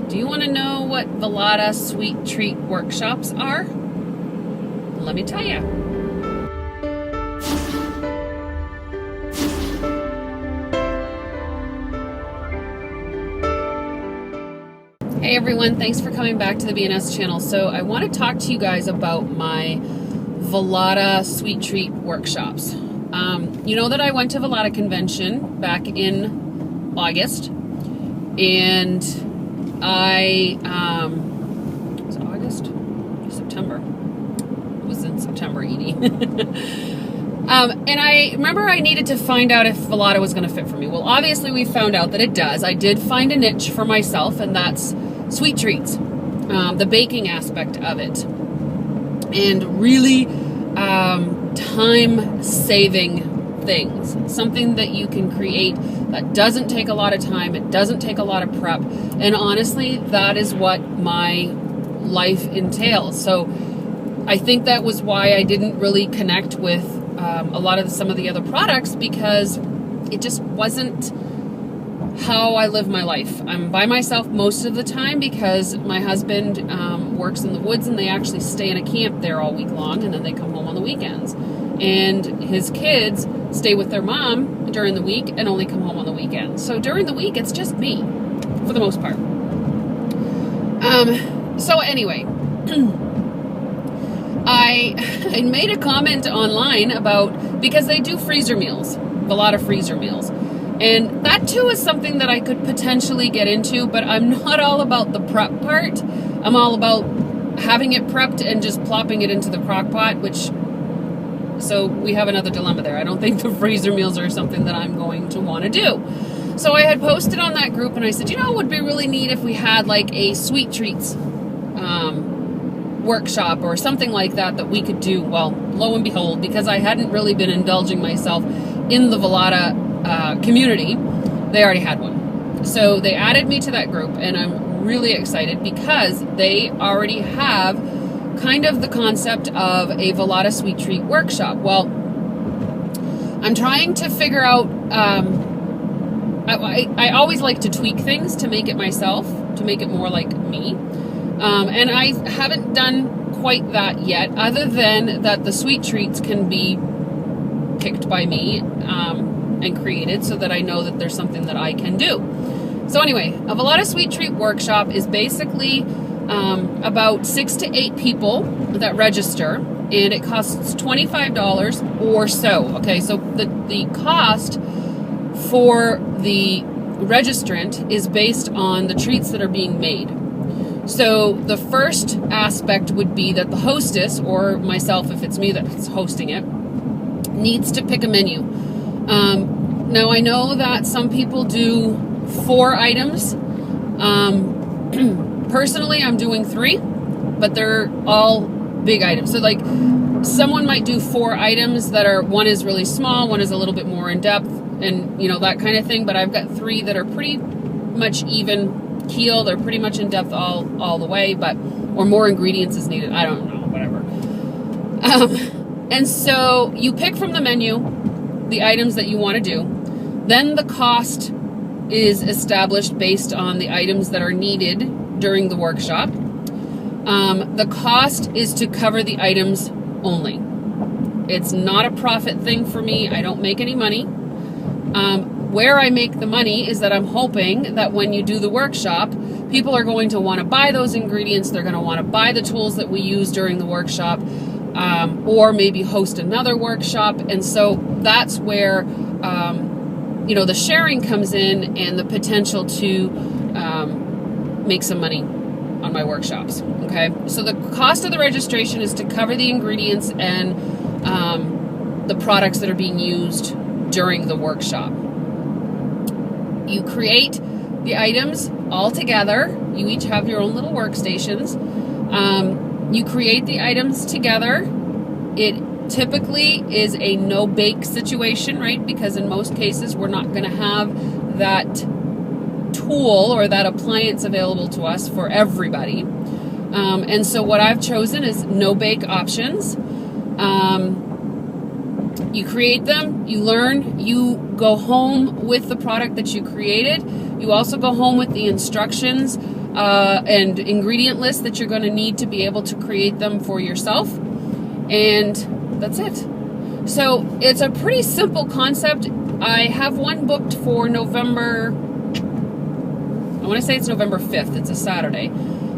Do you want to know what Velata Sweet Treat workshops are? Let me tell you. Hey everyone, thanks for coming back to the BNS channel. So I want to talk to you guys about my Velata Sweet Treat workshops. You know that I went to Velata convention back in August, and was it August? September. It was in September, Edie. And I remember I needed to find out if Velata was going to fit for me. Well, obviously we found out that it does. I did find a niche for myself, and that's sweet treats, the baking aspect of it, and really time-saving things. Something that you can create that doesn't take a lot of time, it doesn't take a lot of prep, and honestly, that is what my life entails. So I think that was why I didn't really connect with a lot of some of the other products, because it just wasn't how I live my life. I'm by myself most of the time because my husband works in the woods, and they actually stay in a camp there all week long, and then they come home on the weekends. And his kids stay with their mom during the week and only come home on the weekends. So during the week, it's just me for the most part. So anyway, I made a comment online about, because they do freezer meals, a lot of freezer meals. And that too is something that I could potentially get into, but I'm not all about the prep part. I'm all about having it prepped and just plopping it into the crock pot, so we have another dilemma there. I don't think the freezer meals are something that I'm going to want to do. So I had posted on that group, and I said, it would be really neat if we had like a sweet treats workshop or something like that we could do. Well, lo and behold, because I hadn't really been indulging myself in the Velata community, they already had one. So they added me to that group, and I'm really excited because they already have kind of the concept of a Velata Sweet Treat workshop. Well, I'm trying to figure out, I always like to tweak things to make it myself, to make it more like me. And I haven't done quite that yet, other than that the sweet treats can be picked by me and created so that I know that there's something that I can do. So anyway, a Velata Sweet Treat workshop is basically about 6 to 8 people that register, and it costs $25 or so. Okay, so the cost for the registrant is based on the treats that are being made. So the first aspect would be that the hostess, or myself if it's me that's hosting it, needs to pick a menu. Now I know that some people do 4 items. Personally, I'm doing 3, but they're all big items. So like someone might do 4 items that are, one is really small, one is a little bit more in depth, and that kind of thing. But I've got 3 that are pretty much even keel. They're pretty much in depth all the way, or more ingredients is needed. I don't know, whatever. And so you pick from the menu the items that you want to do. Then the cost is established based on the items that are needed during the workshop. The cost is to cover the items only. It's not a profit thing for me. I don't make any money. Where I make the money is that I'm hoping that when you do the workshop, people are going to want to buy those ingredients. They're going to want to buy the tools that we use during the workshop, or maybe host another workshop. And so that's where the sharing comes in, and the potential to make some money on my workshops. Okay, so the cost of the registration is to cover the ingredients and the products that are being used during the workshop. You create the items all together. You each have your own little workstations. You create the items together. It typically is a no-bake situation, right? Because in most cases, we're not going to have that tool or that appliance available to us for everybody. And so what I've chosen is no-bake options. You create them, you learn, you go home with the product that you created. You also go home with the instructions and ingredient list that you're going to need to be able to create them for yourself. And that's it. So it's a pretty simple concept. I have one booked for November, I want to say it's November 5th. It's a Saturday.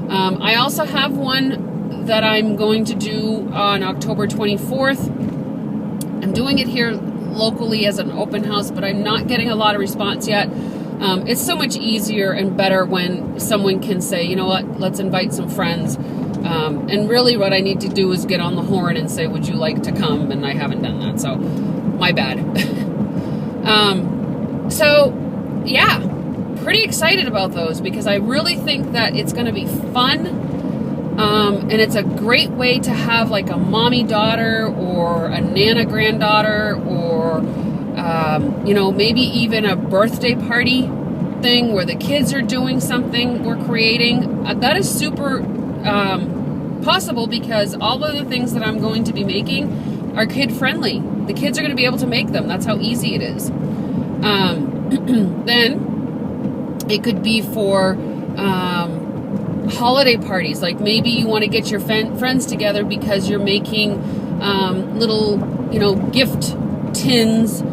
I also have one that I'm going to do on October 24th. I'm doing it here locally as an open house, but I'm not getting a lot of response yet. It's so much easier and better when someone can say, you know what, let's invite some friends. And really what I need to do is get on the horn and say, would you like to come? And I haven't done that, so my bad. So yeah, pretty excited about those because I really think that it's going to be fun. And it's a great way to have like a mommy-daughter or a nana-granddaughter or, you know, maybe even a birthday party thing where the kids are doing something we're creating. That is super possible because all of the things that I'm going to be making are kid-friendly. The kids are going to be able to make them. That's how easy it is. Then it could be for holiday parties. Like maybe you want to get your friends together because you're making little, you know, gift tins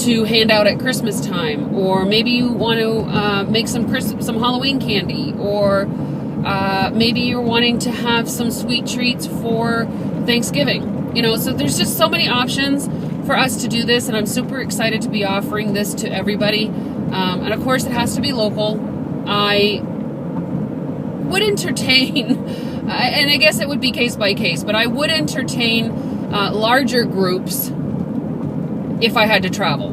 to hand out at Christmas time, or maybe you want to make some Halloween candy, or maybe you're wanting to have some sweet treats for Thanksgiving. You know, so there's just so many options for us to do this, and I'm super excited to be offering this to everybody. And of course, it has to be local. I would entertain, and I guess it would be case by case, but I would entertain larger groups if I had to travel.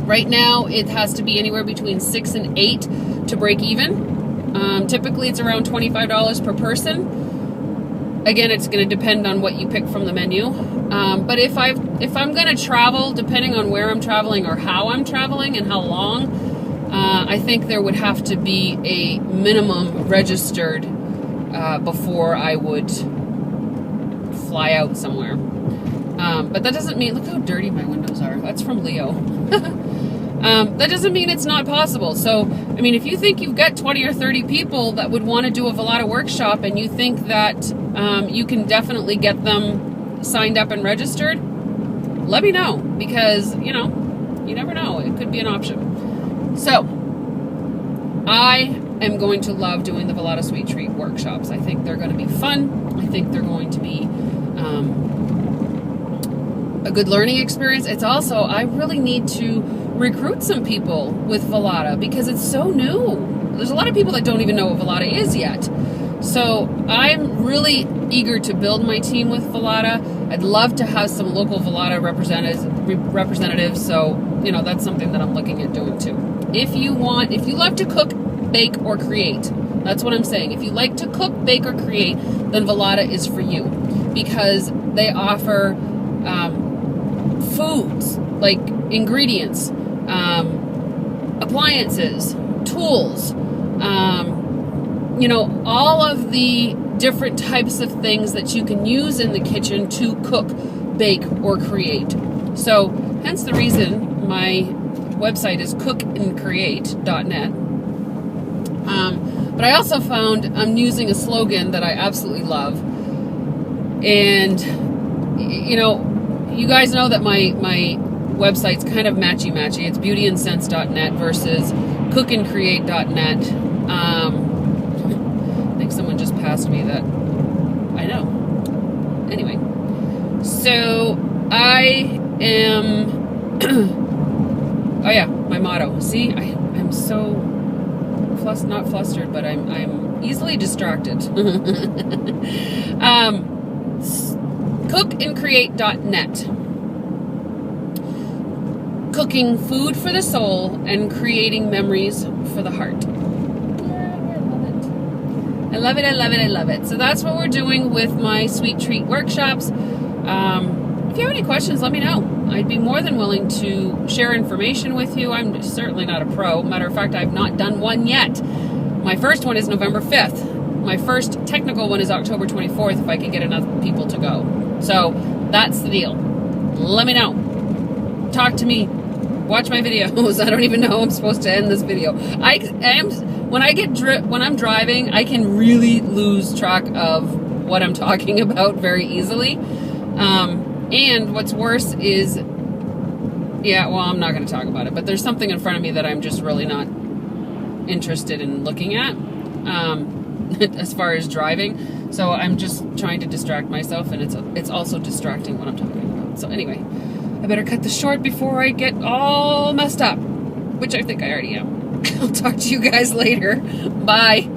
Right now, it has to be anywhere between 6 and 8 to break even. Typically, it's around $25 per person. Again, it's going to depend on what you pick from the menu. But if I'm going to travel, depending on where I'm traveling or how I'm traveling and how long, I think there would have to be a minimum registered before I would fly out somewhere. But that doesn't mean, look how dirty my windows are. That's from Leo. That doesn't mean it's not possible. So, I mean, if you think you've got 20 or 30 people that would want to do a Velata workshop and you think that you can definitely get them signed up and registered, let me know, because, you know, you never know. It could be an option. So, I am going to love doing the Velata Sweet Treat workshops. I think they're going to be fun. I think they're going to be a good learning experience. It's also, I really need to recruit some people with Velata because it's so new. There's a lot of people that don't even know what Velata is yet. So I'm really eager to build my team with Velata. I'd love to have some local Velata representatives. So, you know, that's something that I'm looking at doing too. If you love to cook, bake, or create, that's what I'm saying. If you like to cook, bake, or create, then Velata is for you because they offer foods, like ingredients, appliances, tools, you know, all of the different types of things that you can use in the kitchen to cook, bake, or create. So, hence the reason my website is cookandcreate.net. But I also found I'm using a slogan that I absolutely love. And, you know, you guys know that my website's kind of matchy-matchy. It's beautyandscents.net versus cookandcreate.net. I think someone just passed me that. I know. Anyway. So, I am... oh yeah, my motto. See, I'm so... not flustered, but I'm easily distracted. Cookandcreate.net. Cooking food for the soul and creating memories for the heart. I love it, I love it, I love it. So that's what we're doing with my sweet treat workshops. If you have any questions, let me know. I'd be more than willing to share information with you. I'm certainly not a pro. Matter of fact, I've not done one yet. My first one is November 5th. My first technical one is October 24th if I can get enough people to go. So that's the deal. Let me know. Talk to me. watch my videos. I don't even know how I'm supposed to end this video. I am, when I'm driving, I can really lose track of what I'm talking about very easily. And what's worse is, yeah, well, I'm not going to talk about it, but there's something in front of me that I'm just really not interested in looking at, as far as driving. So I'm just trying to distract myself, and it's also distracting what I'm talking about. So anyway, I better cut this short before I get all messed up, which I think I already am. I'll talk to you guys later. Bye.